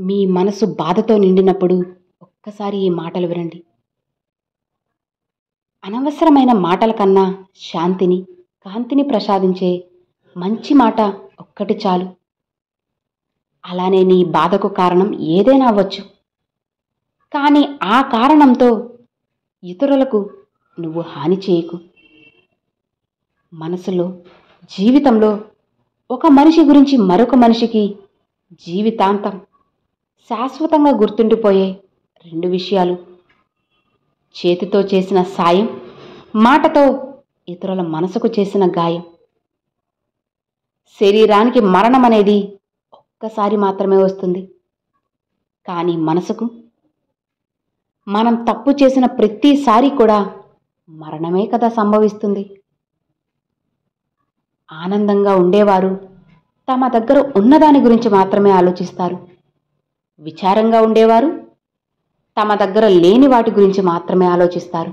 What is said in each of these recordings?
మీ మనసు బాధతో నిండినప్పుడు ఒక్కసారి ఈ మాటలు వినండి. అనవసరమైన మాటల కన్నా శాంతిని, కాంతిని ప్రసాదించే మంచి మాట ఒక్కటి చాలు. అలానే నీ బాధకు కారణం ఏదైనా అవ్వచ్చు, కానీ ఆ కారణంతో ఇతరులకు నువ్వు హాని చేయకు. మనసులో, జీవితంలో ఒక మనిషి గురించి మరొక మనిషికి జీవితాంతం శాశ్వతంగా గుర్తుండిపోయే రెండు విషయాలు: చేతితో చేసిన సాయం, మాటతో ఇతరుల మనసుకు చేసిన గాయం. శరీరానికి మరణం అనేది ఒక్కసారి మాత్రమే వస్తుంది, కానీ మనసుకు మనం తప్పు చేసిన ప్రతిసారి కూడా మరణమే కదా సంభవిస్తుంది. ఆనందంగా ఉండేవారు తమ దగ్గర ఉన్నదాని గురించి మాత్రమే ఆలోచిస్తారు. విచారంగా ఉండేవారు తమ దగ్గర లేని వాటి గురించి మాత్రమే ఆలోచిస్తారు.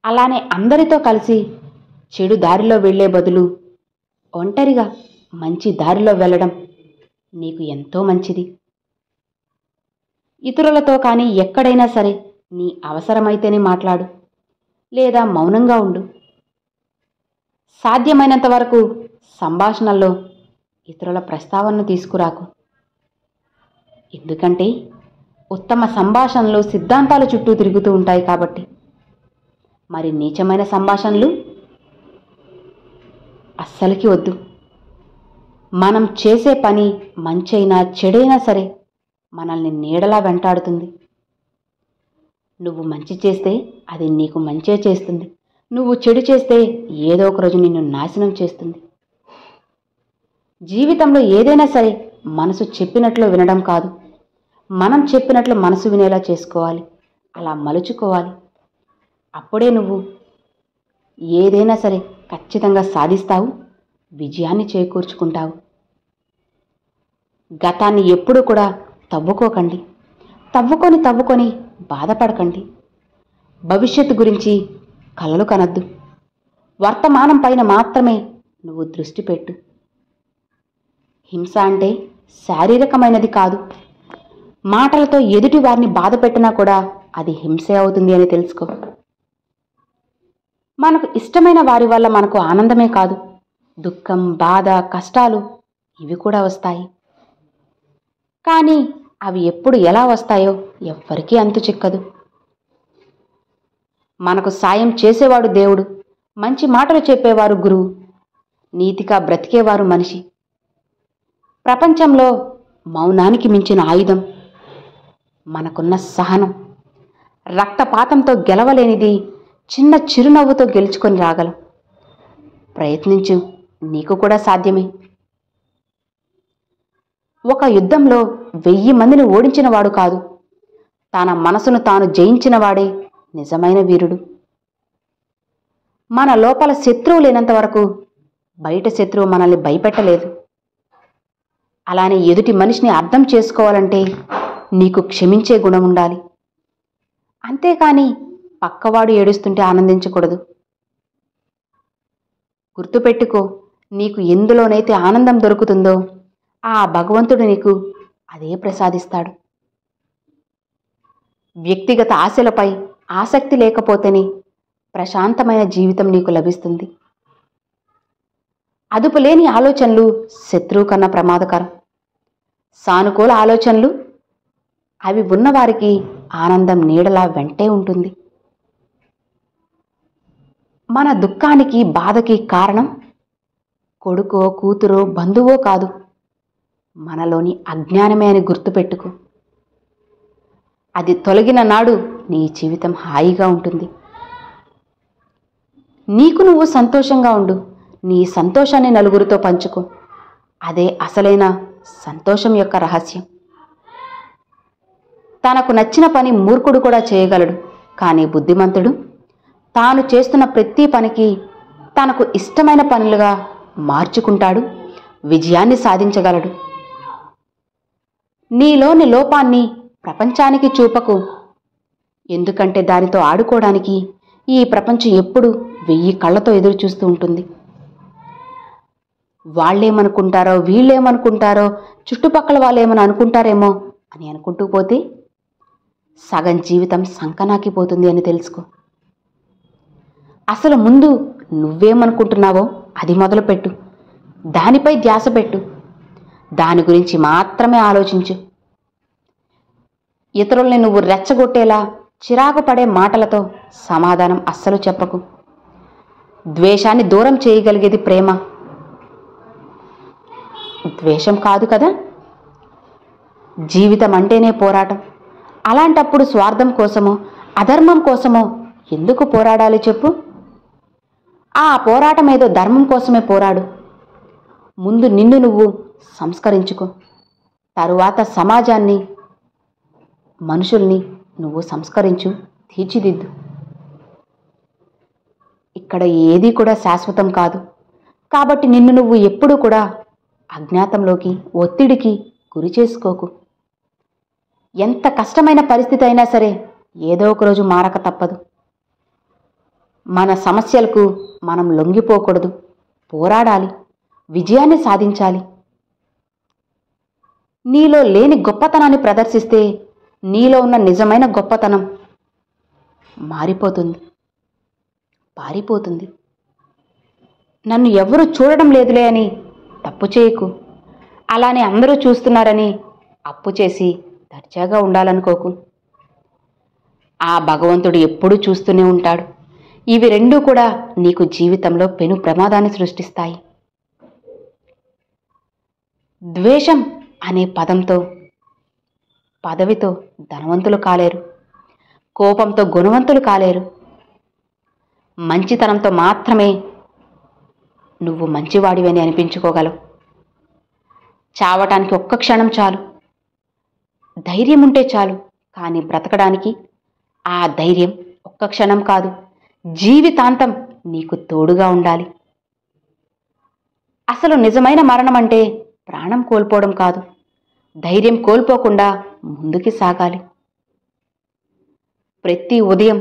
అలానే అందరితో కలిసి చెడు దారిలో వెళ్లే బదులు ఒంటరిగా మంచి దారిలో వెళ్ళడం నీకు ఎంతో మంచిది. ఇతరులతో కానీ ఎక్కడైనా సరే నీ అవసరమైతేనే మాట్లాడు, లేదా మౌనంగా ఉండు. సాధ్యమైనంత వరకు సంభాషణల్లో ఇతరుల ప్రస్తావనను తీసుకురాకు. ఎందుకంటే ఉత్తమ సంభాషణలు సిద్ధాంతాల చుట్టూ తిరుగుతూ ఉంటాయి కాబట్టి. మరి నీచమైన సంభాషణలు అస్సలకి వద్దు. మనం చేసే పని మంచైనా చెడైనా సరే మనల్ని నీడలా వెంటాడుతుంది. నువ్వు మంచి చేస్తే అది నీకు మంచే చేస్తుంది. నువ్వు చెడు చేస్తే ఏదో ఒక రోజు నిన్ను నాశనం చేస్తుంది. జీవితంలో ఏదైనా సరే మనసు చెప్పినట్లు వినడం కాదు, మనం చెప్పినట్లు మనసు వినేలా చేసుకోవాలి. అలా మలుచుకోవాలి. అప్పుడే నువ్వు ఏదైనా సరే ఖచ్చితంగా సాధిస్తావు, విజయాన్ని చేకూర్చుకుంటావు. గతాన్ని ఎప్పుడూ కూడా తవ్వుకోకండి. తవ్వుకొని బాధపడకండి. భవిష్యత్తు గురించి కలలు కనద్దు. వర్తమానం పైన మాత్రమే నువ్వు దృష్టి పెట్టు. హింస అంటే శారీరకమైనది కాదు. మాటలతో ఎదుటి వారిని బాధ పెట్టినా కూడా అది హింసే అవుతుంది అని తెలుసుకో. మనకు ఇష్టమైన వారి వల్ల మనకు ఆనందమే కాదు, దుఃఖం, బాధ, కష్టాలు ఇవి కూడా వస్తాయి. కానీ అవి ఎప్పుడు ఎలా వస్తాయో ఎవ్వరికీ అంతు చిక్కదు. మనకు సాయం చేసేవాడు దేవుడు, మంచి మాటలు చెప్పేవారు గురువు, నీతిగా బ్రతికేవారు మనిషి. ప్రపంచంలో మౌనానికి మించిన ఆయుధం మనకున్న సహనం. రక్తపాతంతో గెలవలేనిది చిన్న చిరునవ్వుతో గెలుచుకొని రాగలం. ప్రయత్నించు, నీకు కూడా సాధ్యమే. ఒక యుద్ధంలో 1000 మందిని ఓడించిన వాడు కాదు, తన మనసును తాను జయించిన వాడే నిజమైన వీరుడు. మన లోపల శత్రువు లేనంత వరకు బయట శత్రువు మనల్ని భయపెట్టలేదు. అలానే ఎదుటి మనిషిని అర్థం చేసుకోవాలంటే నీకు క్షమించే గుణం ఉండాలి. అంతేకాని పక్కవాడు ఏడుస్తుంటే ఆనందించకూడదు. గుర్తుపెట్టుకో, నీకు ఎందులోనైతే ఆనందం దొరుకుతుందో ఆ భగవంతుడు నీకు అదే ప్రసాదిస్తాడు. వ్యక్తిగత ఆశలపై ఆసక్తి లేకపోతేనే ప్రశాంతమైన జీవితం నీకు లభిస్తుంది. అదుపులేని ఆలోచనలు శత్రువు కన్నా ప్రమాదకరం. సానుకూల ఆలోచనలు, అవి ఉన్నవారికి ఆనందం నీడలా వెంటే ఉంటుంది. మన దుఃఖానికి, బాధకి కారణం కొడుకో, కూతురో, బంధువో కాదు, మనలోని అజ్ఞానమే అని గుర్తుపెట్టుకో. అది తొలగిన నాడు నీ జీవితం హాయిగా ఉంటుంది. నీకు నువ్వు సంతోషంగా ఉండు. నీ సంతోషాన్ని నలుగురితో పంచుకో. అదే అసలైన సంతోషం యొక్క రహస్యం. తనకు నచ్చిన పని మూర్ఖుడు కూడా చేయగలడు, కానీ బుద్ధిమంతుడు తాను చేస్తున్న ప్రతి పనికి తనకు ఇష్టమైన పనులుగా మార్చుకుంటాడు, విజయాన్ని సాధించగలడు. నీలోని లోపాన్ని ప్రపంచానికి చూపకు, ఎందుకంటే దానితో ఆడుకోవడానికి ఈ ప్రపంచం ఎప్పుడు 1000 కళ్ళతో ఎదురు చూస్తూ ఉంటుంది. వాళ్ళేమనుకుంటారో వీళ్ళేమనుకుంటారో చుట్టుపక్కల వాళ్ళు ఏమని అనుకుంటారేమో అని అనుకుంటూ పోతే సగం జీవితం సంకనాకిపోతుంది అని తెలుసుకో. అసలు ముందు నువ్వేమనుకుంటున్నావో అది మొదలుపెట్టు. దానిపై ధ్యాస పెట్టు. దాని గురించి మాత్రమే ఆలోచించు. ఇతరుల్ని నువ్వు రెచ్చగొట్టేలా చిరాకు పడే మాటలతో సమాధానం అస్సలు చెప్పకు. ద్వేషాన్ని దూరం చేయగలిగేది ప్రేమ, ద్వేషం కాదు కదా. జీవితం అంటేనే పోరాటం. అలాంటప్పుడు స్వార్థం కోసమో అధర్మం కోసమో ఎందుకు పోరాడాలి చెప్పు? ఆ పోరాటం ఏదో ధర్మం కోసమే పోరాడు. ముందు నిన్ను నువ్వు సంస్కరించుకో. తరువాత సమాజాన్ని, మనుషుల్ని నువ్వు సంస్కరించు, తీర్చిదిద్దు. ఇక్కడ ఏదీ కూడా శాశ్వతం కాదు. కాబట్టి నిన్ను నువ్వు ఎప్పుడూ కూడా అజ్ఞాతంలోకి, ఒత్తిడికి గురి చేసుకోకు. ఎంత కష్టమైన పరిస్థితి అయినా సరే ఏదో ఒకరోజు మారక తప్పదు. మన సమస్యలకు మనం లొంగిపోకూడదు. పోరాడాలి, విజయాన్ని సాధించాలి. నీలో లేని గొప్పతనాన్ని ప్రదర్శిస్తే నీలో ఉన్న నిజమైన గొప్పతనం మారిపోతుంది, పారిపోతుంది. నన్ను ఎవరూ చూడడం లేదులే అని తప్పు చేయకు. అలానే అందరూ చూస్తున్నారని అప్పు చేసి దర్జాగా ఉండాలనుకోకు. ఆ భగవంతుడు ఎప్పుడూ చూస్తూనే ఉంటాడు. ఇవి రెండూ కూడా నీకు జీవితంలో పెను ప్రమాదాన్ని సృష్టిస్తాయి. ద్వేషం అనే పదంతో, పదవితో ధనవంతులు కాలేరు. కోపంతో గుణవంతులు కాలేరు. మంచితనంతో మాత్రమే నువ్వు మంచివాడివని అనిపించుకోగలవు. చావటానికి ఒక్క క్షణం చాలు, ధైర్యం ఉంటే చాలు. కానీ బ్రతకడానికి ఆ ధైర్యం ఒక్క క్షణం కాదు, జీవితాంతం నీకు తోడుగా ఉండాలి. అసలు నిజమైన మరణం అంటే ప్రాణం కోల్పోవడం కాదు, ధైర్యం కోల్పోకుండా ముందుకి సాగాలి. ప్రతి ఉదయం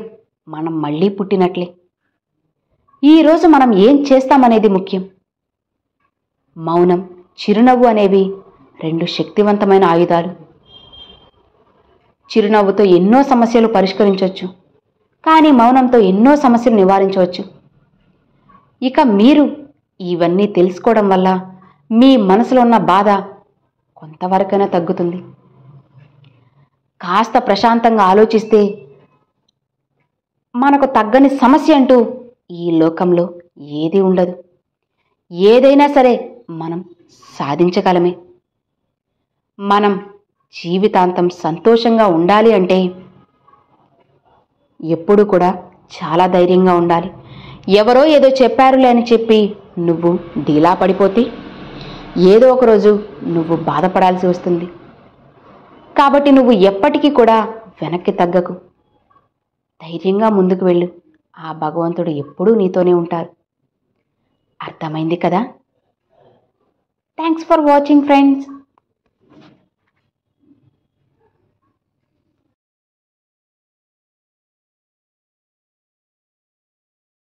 మనం మళ్ళీ పుట్టినట్లే. ఈరోజు మనం ఏం చేస్తామనేది ముఖ్యం. మౌనం, చిరునవ్వు అనేవి రెండు శక్తివంతమైన ఆయుధాలు. చిరునవ్వుతో ఎన్నో సమస్యలు పరిష్కరించవచ్చు, కానీ మౌనంతో ఎన్నో సమస్యలు నివారించవచ్చు. ఇక మీరు ఇవన్నీ తెలుసుకోవడం వల్ల మీ మనసులో ఉన్న బాధ కొంతవరకైనా తగ్గుతుంది. కాస్త ప్రశాంతంగా ఆలోచిస్తే మనకు తగ్గని సమస్య అంటూ ఈ లోకంలో ఏది ఉండదు. ఏదైనా సరే మనం సాధించగలమే. మనం జీవితాంతం సంతోషంగా ఉండాలి అంటే ఎప్పుడు కూడా చాలా ధైర్యంగా ఉండాలి. ఎవరో ఏదో చెప్పారులే అని చెప్పి నువ్వు డీలా పడిపోతే ఏదో ఒకరోజు నువ్వు బాధపడాల్సి వస్తుంది. కాబట్టి నువ్వు ఎప్పటికీ కూడా వెనక్కి తగ్గకు. ధైర్యంగా ముందుకు వెళ్ళు. ఆ భగవంతుడు ఎప్పుడూ నీతోనే ఉంటారు. అర్థమైంది కదా? Thanks for watching friends.